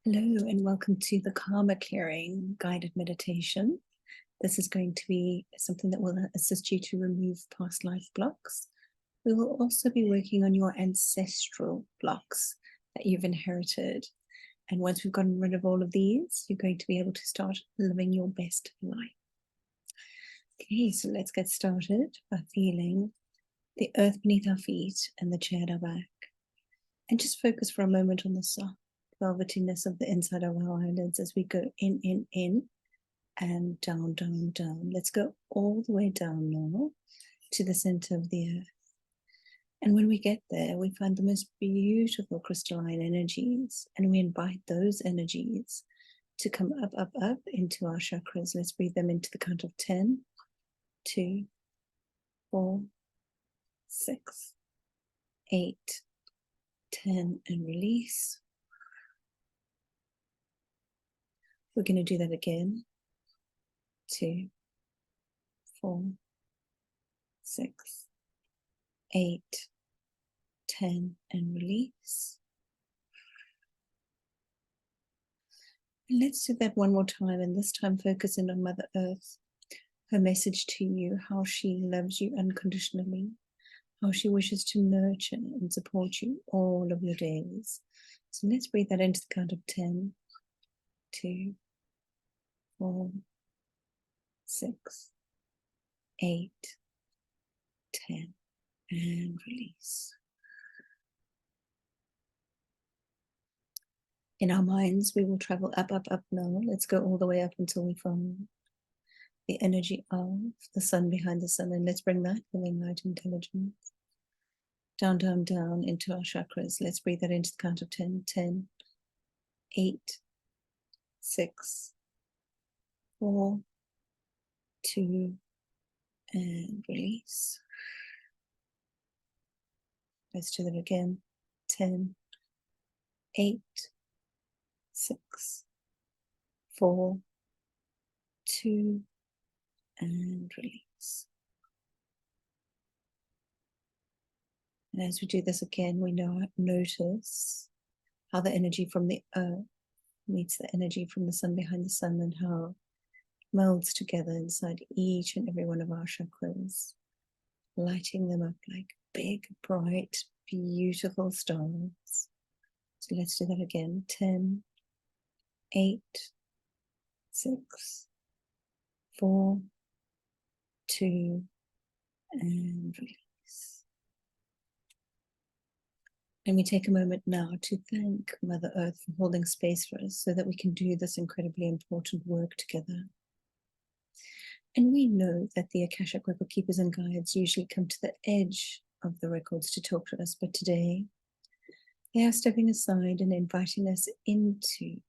Hello and welcome to the Karma Clearing guided meditation. This is going to be something that will assist you to remove past life blocks. We will also be working on your ancestral blocks that you've inherited. And once we've gotten rid of all of these, you're going to be able to start living your best life. Okay, so let's get started by feeling the earth beneath our feet and the chair at our back. And just focus for a moment on the soft velvetyness of the inside of our eyelids as we go in, and down, down, down. Let's go all the way down now to the center of the earth. And when we get there, we find the most beautiful crystalline energies, and we invite those energies to come up, up, up into our chakras. Let's breathe them into the count of 10, 2, 4, 6, 8, 10, and release. We're going to do that again. 2, 4, 6, 8, 10, and release. And let's do that one more time, and this time focusing on Mother Earth, her message to you, how she loves you unconditionally, how she wishes to nurture and support you all of your days. So let's breathe that into the count of 10, 2, 4, 6, 8, 10, and release. In our minds, we will travel up, up, up now. Let's go all the way up until we find the energy of the sun behind the sun. And let's bring that living light intelligence down, down, down into our chakras. Let's breathe that into the count of 10, 10, 8, 6, 4, 2, and release. Let's do that again. 10, 8, 6, 4, 2, and release. And as we do this again, we notice how the energy from the earth meets the energy from the sun behind the sun, and how it melds together inside each and every one of our chakras, lighting them up like big, bright, beautiful stars. So let's do that again. 10, 8, 6, 4, 2, and release. And we take a moment now to thank Mother Earth for holding space for us so that we can do this incredibly important work together. And we know that the akashic record keepers and guides usually come to the edge of the records to talk to us, but today they are stepping aside and inviting us into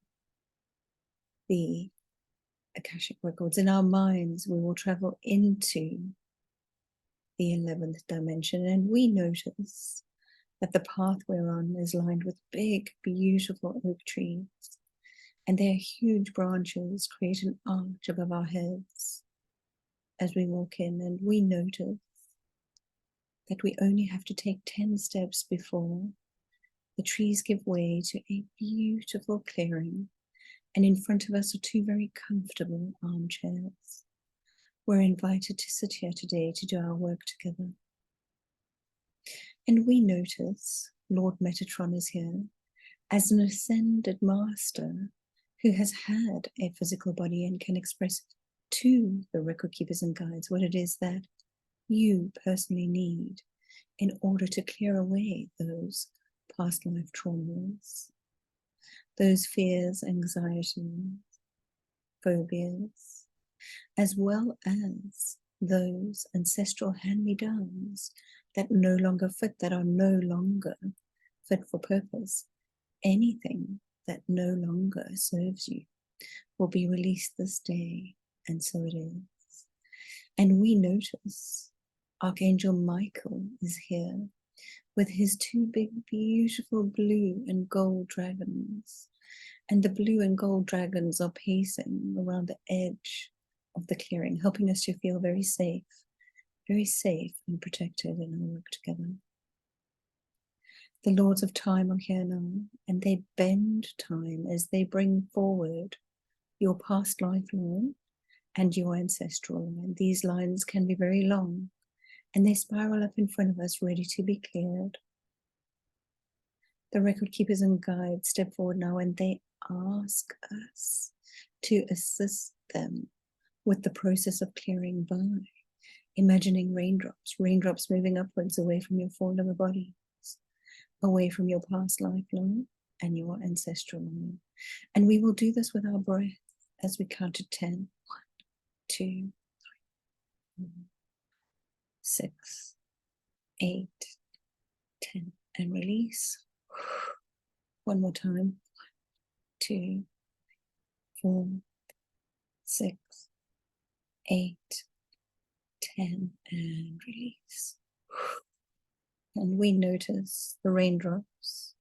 the akashic records. In our minds, we will travel into the 11th dimension, and we notice that the path we're on is lined with big, beautiful oak trees, and their huge branches create an arch above our heads as we walk in. And we notice that we only have to take 10 steps before the trees give way to a beautiful clearing, and in front of us are 2 very comfortable armchairs. We're invited to sit here today to do our work together. And we notice Lord Metatron is here as an ascended master who has had a physical body and can express to the record keepers and guides what it is that you personally need in order to clear away those past life traumas, those fears, anxieties, phobias, as well as those ancestral hand-me-downs that no longer fit, that are no longer fit for purpose. Anything that no longer serves you will be released this day, and so it is. And we notice Archangel Michael is here with his 2 big, beautiful blue and gold dragons. And the blue and gold dragons are pacing around the edge of the clearing, helping us to feel very safe and protected in our work together. The lords of time are here now, and they bend time as they bring forward your past lifeline and your ancestral line. These lines can be very long, and they spiral up in front of us, ready to be cleared. The record keepers and guides step forward now, and they ask us to assist them with the process of clearing by imagining raindrops moving upwards away from your former bodies, away from your past lifeline and your ancestral line. And we will do this with our breath as we count to 10. 1, 2, 3, 4, 6, 8, 10, and release. One more time. 1, 2, 4, 6, 8, 10, and release. And we notice the raindrops.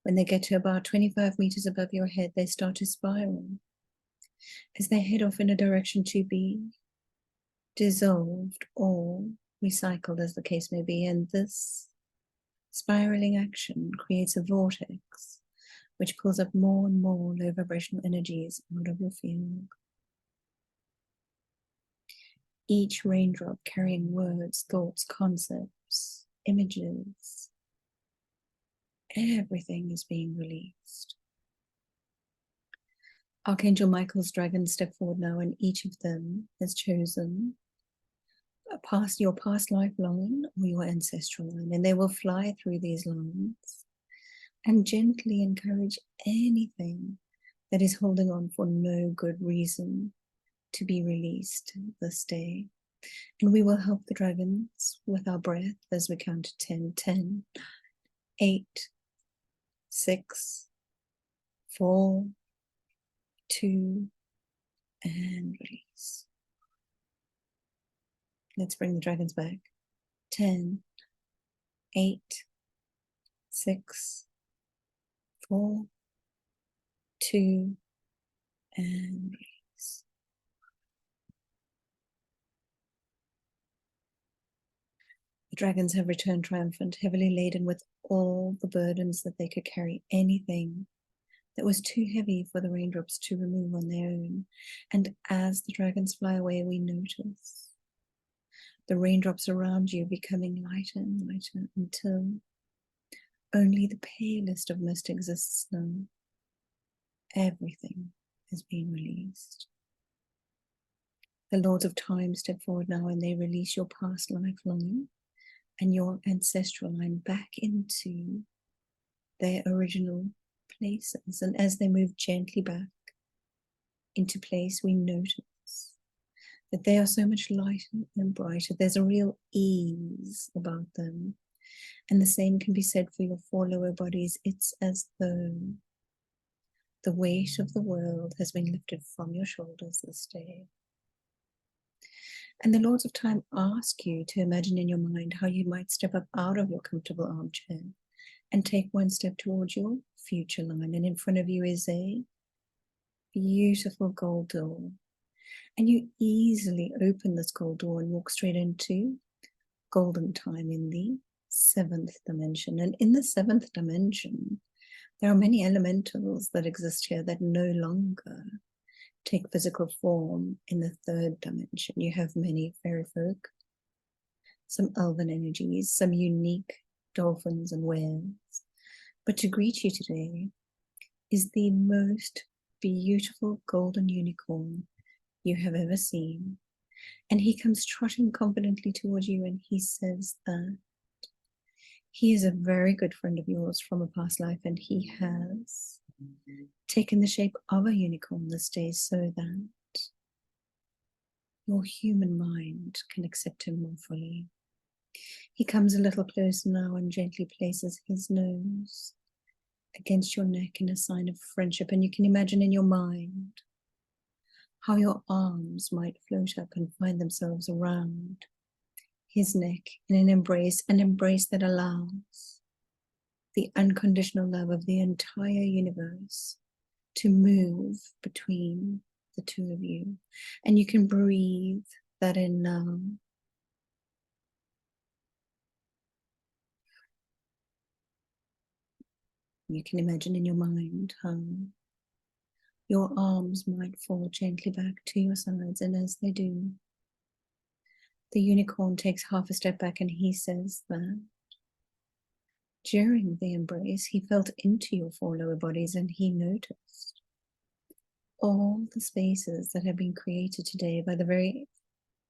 When they get to about 25 meters above your head, they start to spiral as they head off in a direction to be dissolved or recycled, as the case may be. And this spiraling action creates a vortex which pulls up more and more low vibrational energies out of your field. Each raindrop carrying words, thoughts, concepts, images. Everything is being released. Archangel Michael's dragons step forward now, and each of them has chosen your past lifeline or your ancestral line, and they will fly through these lines and gently encourage anything that is holding on for no good reason to be released this day. And we will help the dragons with our breath as we count to 10, 10, 8, 6, 4, 2, and release. Let's bring the dragons back. 10, 8, 6, 4, 2, and release. The dragons have returned triumphant, heavily laden with all the burdens that they could carry, anything that was too heavy for the raindrops to remove on their own. And as the dragons fly away, we notice the raindrops around you becoming lighter and lighter until only the palest of mist exists now. Everything has been released. The lords of time step forward now, and they release your past lifeline and your ancestral line back into their original places. And as they move gently back into place, we notice that they are so much lighter and brighter. There's a real ease about them. And the same can be said for your 4 lower bodies. It's as though the weight of the world has been lifted from your shoulders this day. And the lords of time ask you to imagine in your mind how you might step up out of your comfortable armchair and take 1 step towards your future line. And in front of you is a beautiful gold door. And you easily open this gold door and walk straight into golden time in the 7th dimension. And in the 7th dimension, there are many elementals that exist here that no longer take physical form in the 3rd dimension. You have many fairy folk, some elven energies, some unique dolphins and whales. But to greet you today is the most beautiful golden unicorn you have ever seen. And he comes trotting confidently towards you, and he says that he is a very good friend of yours from a past life, and he has taken the shape of a unicorn this day so that your human mind can accept him more fully. He comes a little closer now and gently places his nose against your neck in a sign of friendship. And you can imagine in your mind how your arms might float up and find themselves around his neck in an embrace that allows the unconditional love of the entire universe to move between the two of you. And you can breathe that in now. You can imagine in your mind how your arms might fall gently back to your sides, and as they do, the unicorn takes half a step back and he says that during the embrace, he felt into your four lower bodies and he noticed all the spaces that have been created today by the very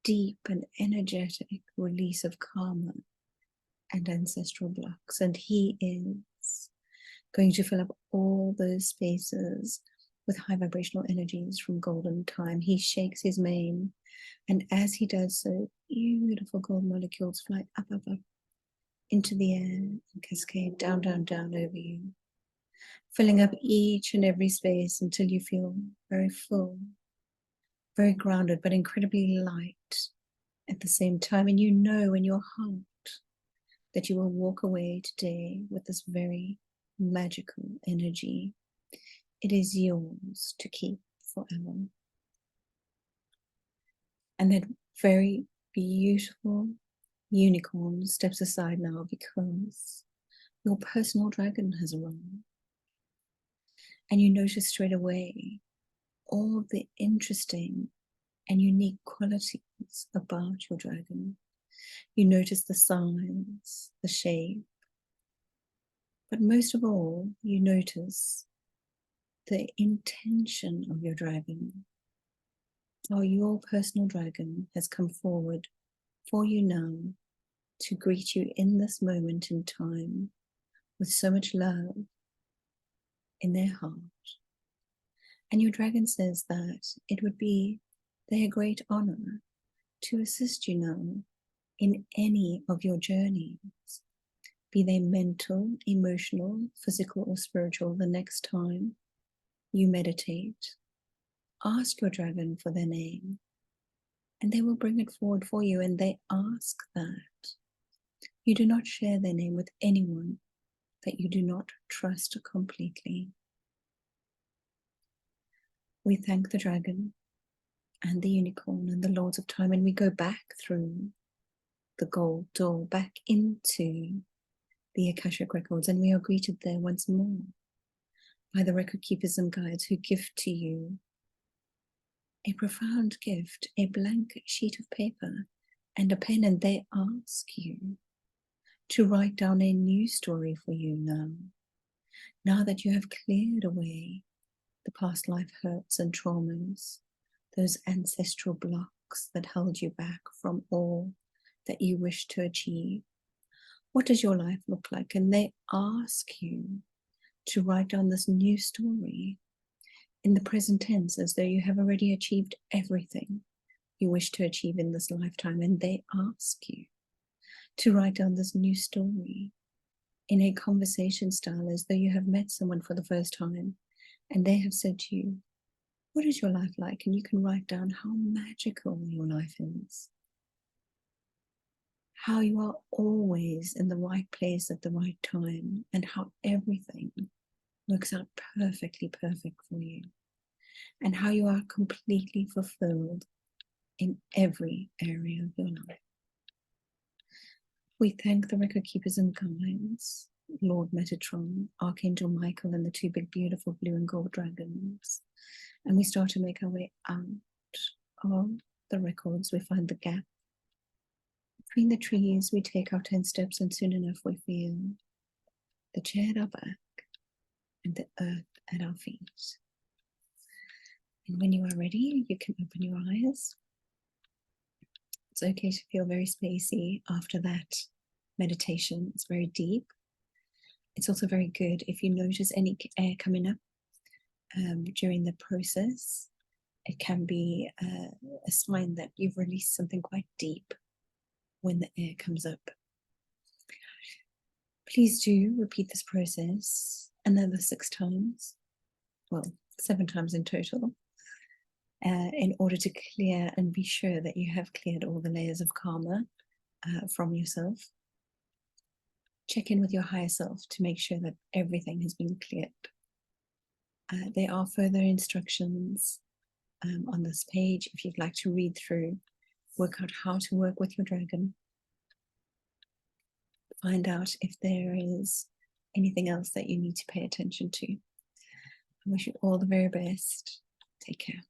deep and energetic release of karma and ancestral blocks. And he is going to fill up all those spaces with high vibrational energies from golden time. He shakes his mane, and as he does so, beautiful gold molecules fly up, up, up into the air and cascade down, down, down over you, filling up each and every space until you feel very full, very grounded, but incredibly light at the same time. And you know in your heart that you will walk away today with this very magical energy. It is yours to keep forever. And that very beautiful unicorn steps aside now because your personal dragon has arrived. And you notice straight away all of the interesting and unique qualities about your dragon. You notice the size, the shape, but most of all, you notice the intention of your dragon. How your personal dragon has come forward for you now to greet you in this moment in time with so much love in their heart. And your dragon says that it would be their great honor to assist you now in any of your journeys, be they mental, emotional, physical, or spiritual. The next time you meditate, ask your dragon for their name, and they will bring it forward for you. And they ask that you do not share their name with anyone that you do not trust completely. We thank the dragon and the unicorn and the lords of time, and we go back through the gold door, back into the akashic records, and we are greeted there once more by the record keepers and guides who give to you a profound gift, a blank sheet of paper and a pen, and they ask you to write down a new story for you now that you have cleared away the past life hurts and traumas, those ancestral blocks that held you back from all that you wish to achieve. What does your life look like? And they ask you to write down this new story in the present tense, as though you have already achieved everything you wish to achieve in this lifetime. And they ask you to write down this new story in a conversation style, as though you have met someone for the first time and they have said to you, what is your life like? And you can write down how magical your life is, how you are always in the right place at the right time, and how everything works out perfectly perfect for you, and how you are completely fulfilled in every area of your life. We thank the record keepers and guides, Lord Metatron, Archangel Michael, and the two big beautiful blue and gold dragons. And we start to make our way out of the records. We find the gap between the trees. We take our 10 steps, and soon enough we feel the chair at our back and the earth at our feet. And when you are ready, you can open your eyes. It's okay to feel very spacey after that meditation. It's very deep. It's also very good if you notice any air coming up during the process. It can be a sign that you've released something quite deep when the air comes up. Please do repeat this process another 6 times, well, 7 times in total, in order to clear and be sure that you have cleared all the layers of karma from yourself. Check in with your higher self to make sure that everything has been cleared. There are further instructions on this page if you'd like to read through, work out how to work with your dragon, find out if there is anything else that you need to pay attention to. I wish you all the very best. Take care.